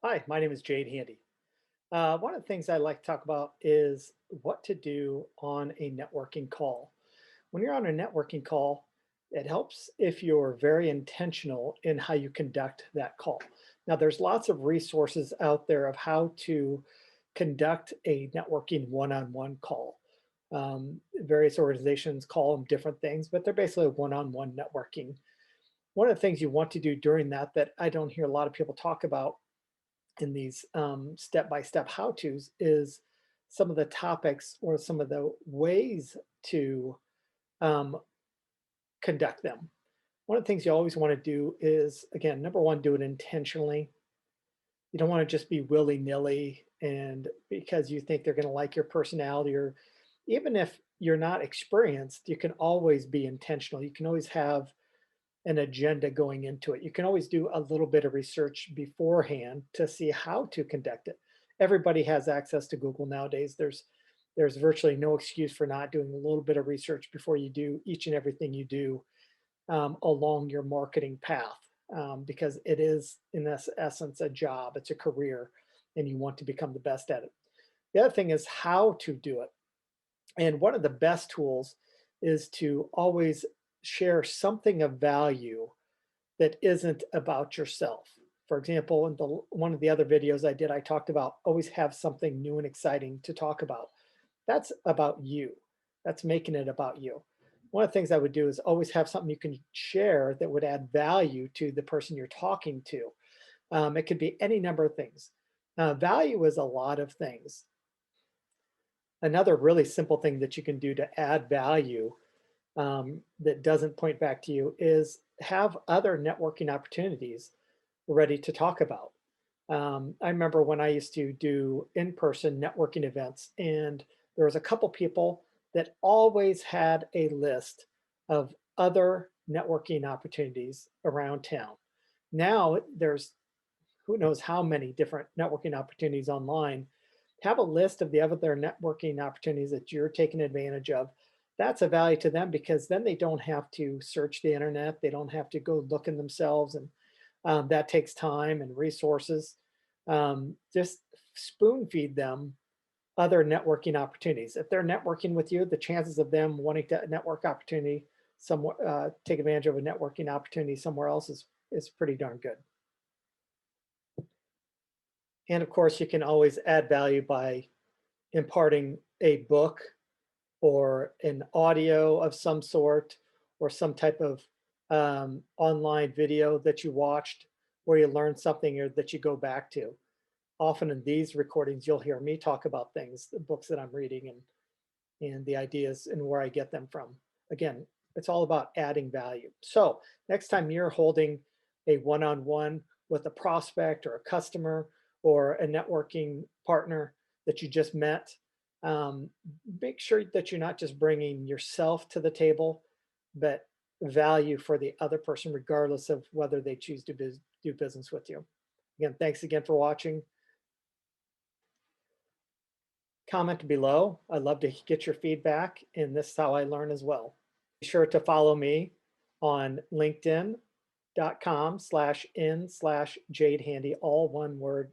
Hi, my name is Jade Handy. One of the things I like to talk about is what to do on a networking call. When you're on a networking call, it helps if you're very intentional in how you conduct that call. Now, there's lots of resources out there of how to conduct a networking one-on-one call. Various organizations call them different things, but they're basically one-on-one networking. One of the things you want to do during that I don't hear a lot of people talk about in these step-by-step how-tos is some of the topics or some of the ways to um, conduct them. One of the things you always want to do is, again, number one, do it intentionally. You don't want to just be willy-nilly and because you think they're going to like your personality, or even if you're not experienced, you can always be intentional. You can always have an agenda going into it. You can always do a little bit of research beforehand to see how to conduct it. Everybody has access to Google nowadays. There's virtually no excuse for not doing a little bit of research before you do each and everything you do along your marketing path, because it is in this essence a job, it's a career, and you want to become the best at it. The other thing is how to do it. And one of the best tools is to always share something of value that isn't about yourself. For example, in one of the other videos I did, I talked about always have something new and exciting to talk about. That's about you. That's making it about you. One of the things I would do is always have something you can share that would add value to the person you're talking to. It could be any number of things. Value is a lot of things. Another really simple thing that you can do to add value that doesn't point back to you is have other networking opportunities ready to talk about. I remember when I used to do in-person networking events, and there was a couple people that always had a list of other networking opportunities around town. Now there's who knows how many different networking opportunities online. Have a list of the other networking opportunities that you're taking advantage of. That's a value to them because then they don't have to search the internet. They don't have to go looking themselves, and that takes time and resources. Just spoon feed them other networking opportunities. If they're networking with you, the chances of them wanting to network opportunity somewhere, take advantage of a networking opportunity somewhere else is pretty darn good. And of course, you can always add value by imparting a book or an audio of some sort or some type of online video that you watched where you learned something or that you go back to. Often in these recordings, you'll hear me talk about things, the books that I'm reading and the ideas and where I get them from. Again, it's all about adding value. So next time you're holding a one-on-one with a prospect or a customer or a networking partner that you just met, um, make sure that you're not just bringing yourself to the table, but value for the other person, regardless of whether they choose to do business with you. Again, thanks again for watching. Comment below. I'd love to get your feedback, and this is how I learn as well. Be sure to follow me on linkedin.com/in/jadehandy, all one word,